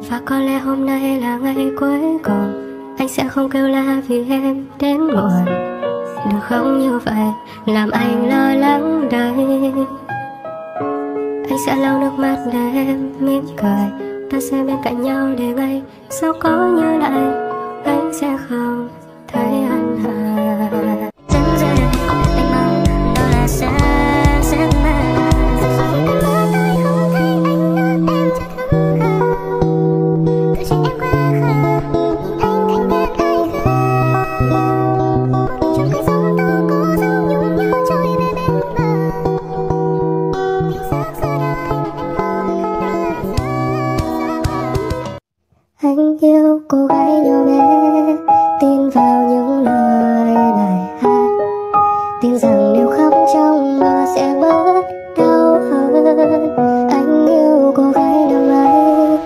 Và có lẽ hôm nay là ngày cuối cùng, anh sẽ không kêu la vì em đến muộn. Được không, như vậy làm anh lo lắng đây. Anh sẽ lau nước mắt để em mỉm cười. Ta sẽ bên cạnh nhau để ngày sau có như lại, anh sẽ không thấy anh hạ. Chân giờ đây anh mong đó là sẽ mai. Anh yêu cô gái nhỏ bé, tin vào những lời bài hát, tin rằng nếu khóc trong mơ sẽ bớt đau hơn. Anh yêu cô gái năm ấy,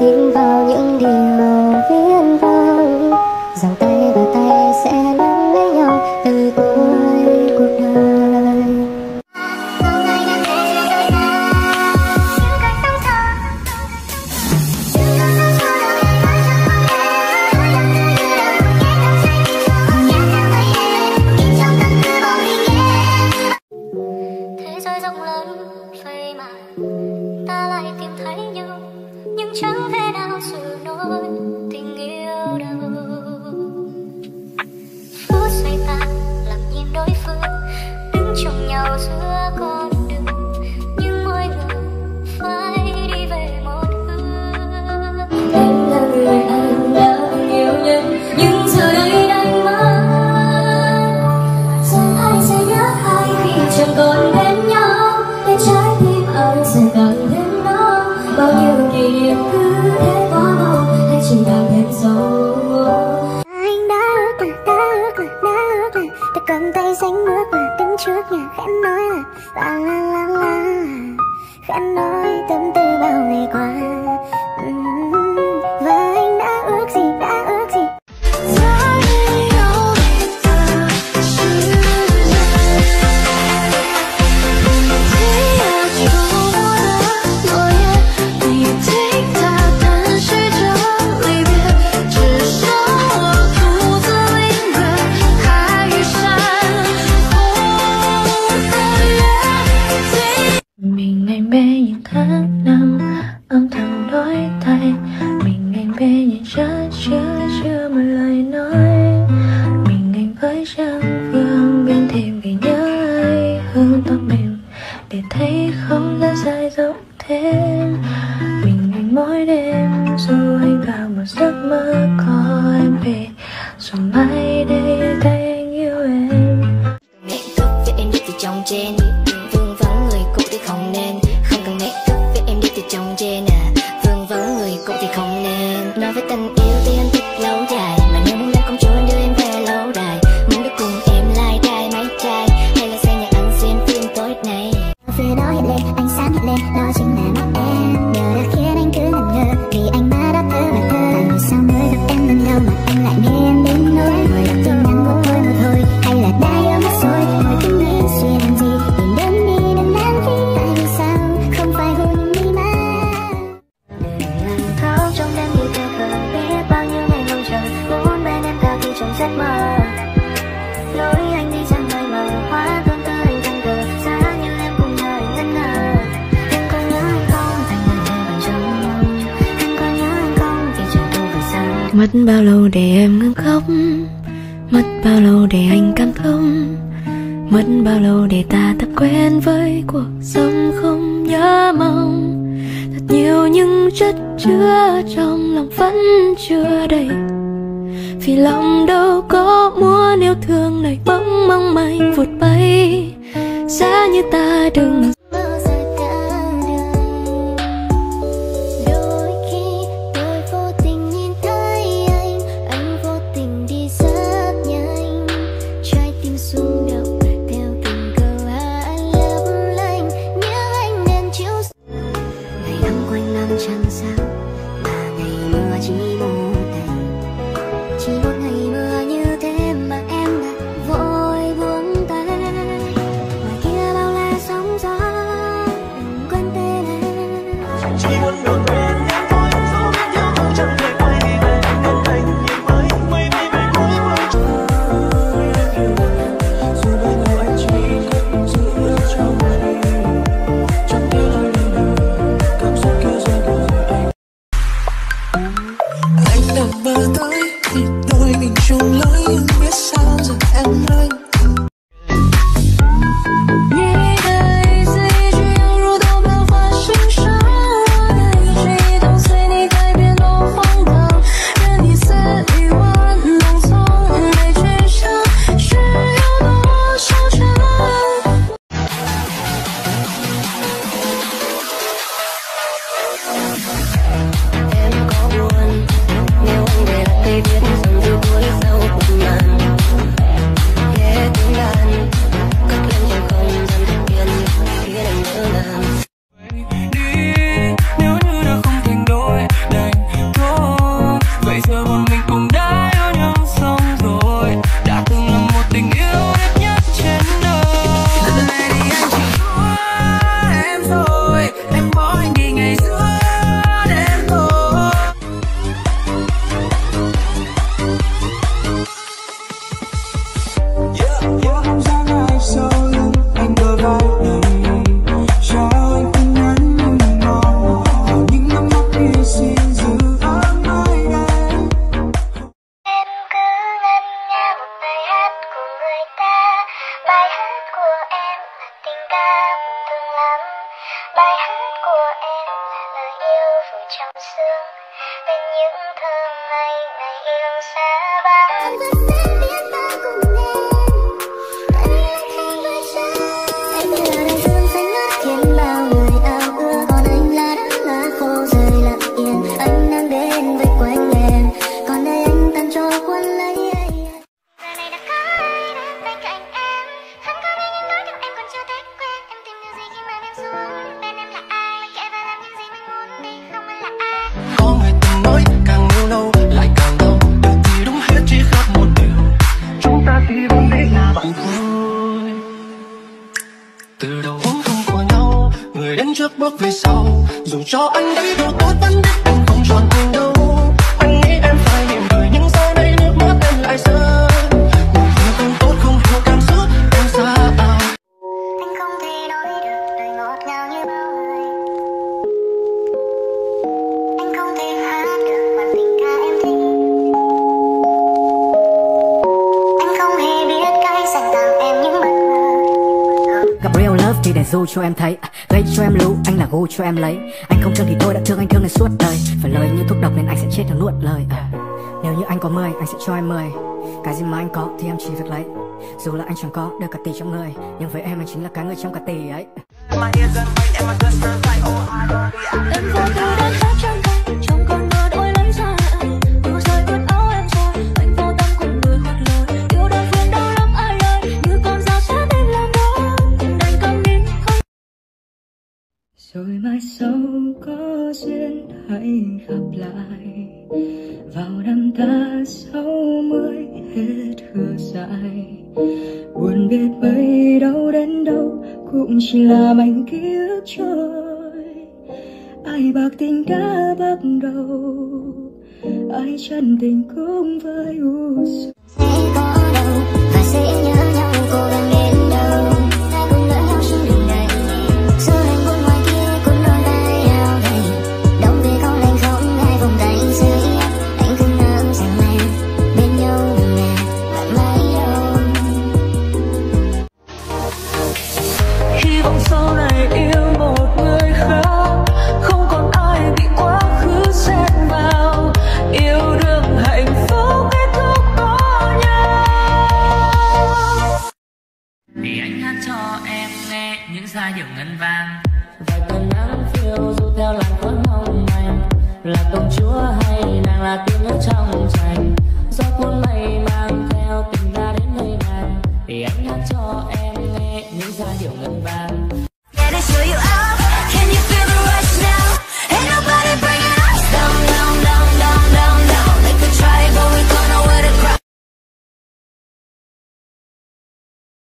tin vào những điều viễn vông, rằng tay và tay sẽ nắm lấy nhau từ cuối cuộc đời. Cầm tay xanh bước mà đứng trước nhà khẽ nói là la khẽ nói tâm tư bao ngày qua. Và anh đã ước gì, đã ước gì. Mất bao lâu để em ngừng khóc, mất bao lâu để anh cảm thông, mất bao lâu để ta tập quen với cuộc sống không nhớ mong. Thật nhiều những chất chứa trong lòng vẫn chưa đầy, vì lòng đâu có muốn yêu thương này bỗng mong manh vụt bay. Giá như ta đừng Ngoài kia bao la sóng gió sương bên những thương ngày ngày yêu xa vắng. Anh vẫn sẽ biết ta cùng em, anh không với cha. Anh là đại dương xanh ngát khiến bao người ao ước, còn anh là đất lá khô rơi lặng yên. Anh đang đến với quanh em, còn đây anh tan cho quân lấy. Giờ này đã có ai đến bên cạnh em, hắn có nghe những nói nhưng em còn chưa thấy quen. Em tìm điều gì khi mà em xuống bên em là ai, kể và làm những gì mình muốn đi không anh là ai. Có người từng nói càng yêu lâu lại càng đau, điều gì đúng hết chỉ khác một điều, chúng ta chỉ vẫn biết là bạn thôi. Từ đầu vốn không của nhau, người đến trước bước về sau, dù cho anh thấy điều tốt vẫn biết em không chọn anh đâu. Anh nghĩ em phải mỉm cười nhưng sau đây nước mắt em lại rơi. Một người không tốt không hiểu cảm xúc em xa ao. Anh không thể nói được lời ngọt ngào như bao người, anh không thể hát được bản tình ca em thích, anh không hề biết cách dành tặng em những bất ngờ. Gặp real love thì để du cho em thấy, gây cho em lưu, anh là gu cho em lấy. Anh không thương thì tôi đã thương anh thương đến suốt đời. Phải lời như thuốc độc nên anh sẽ chết nếu nuốt lời. Nếu như anh có 10, anh sẽ cho em 10. Cái gì mà anh có thì em chỉ việc lấy. Dù là anh chẳng có được cả tỷ trong người, nhưng với em anh chính là cái người trong cả tỷ ấy. Em vô tư đang hát trong tay, trong cơn mơ đôi lấy ra lại. Mưa rơi ướt áo em rồi, anh vô tâm cùng người hoạt lời. Yêu đơn phương đau lắm ai ơi, như con dao sát em làm đau. Đành cầm nín không. Rồi mai sau có duyên hãy gặp lại, vào năm ta 60 hết hứa dài. Buồn biết bay đâu đến đâu cũng chỉ là mảnh ký ức trôi. Ai bạc tình đã bắt đầu, ai chân tình cũng với u sầu. Sẽ có đâu và sẽ nhớ nhau cô gần đến đâu, ta cùng lỡ nhau trên đường này. Giờ anh buồn ngoài kia cũng đôi vai ao đầy, đông về có lành không ai vòng tay dưới. Anh cứ ngỡ rằng là bên nhau là bạn mãi đâu. Hy vọng sau này yêu một người khác, không còn ai bị quá khứ xen vào. Yêu đương hạnh phúc kết thúc có nhau. Thì anh hát cho em nghe những giai điệu ngân vang. Vài cơn nắng phiêu du theo làn khói mong manh, là công chúa hay nàng là tiên nữ trong tranh. Gió cuốn mây mang theo tình ta đến nơi ngàn, thì anh hát cho em nghe những giai điệu ngân vang.